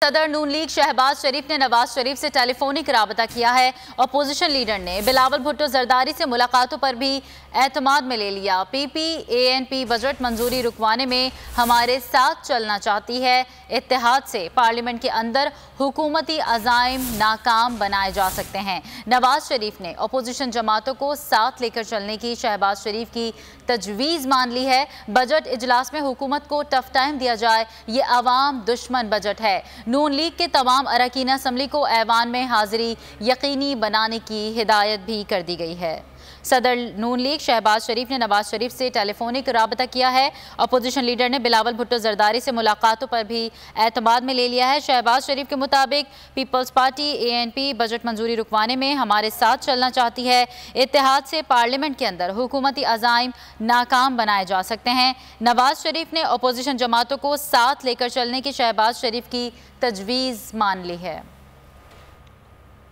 सदर नून लीग शहबाज शरीफ ने नवाज शरीफ से टेलीफोनिक राबता किया है। अपोजिशन लीडर ने बिलावल भुट्टो जरदारी से मुलाकातों पर भी एतमाद में ले लिया। PPANP बजट मंजूरी रुकवाने में हमारे साथ चलना चाहती है। इत्तेहाद से पार्लियामेंट के अंदर हुकूमती अज़ाइम नाकाम बनाए जा सकते हैं। नवाज शरीफ ने अपोजिशन जमातों को साथ लेकर चलने की शहबाज शरीफ की तजवीज़ मान ली है। बजट इजलास में हुकूमत को टफ टाइम दिया जाए, ये अवाम दुश्मन बजट है। नून लीग के तमाम अरकान असम्बली को ऐवान में हाजिरी यकीनी बनाने की हिदायत भी कर दी गई है। सदर नून लीग शहबाज शरीफ ने नवाज शरीफ से टेलीफोनिक राबता किया है। अपोजिशन लीडर ने बिलावल भुट्टो जरदारी से मुलाकातों पर भी एतमाद में ले लिया है। शहबाज शरीफ के मुताबिक पीपल्स पार्टी ANP बजट मंजूरी रुकवाने में हमारे साथ चलना चाहती है। इत्तेहाद से पार्लियामेंट के अंदर हुकूमती अज़ाइम नाकाम बनाए जा सकते हैं। नवाज शरीफ ने अपोजिशन जमातों को साथ लेकर चलने की शहबाज शरीफ की तजवीज़ मान ली है।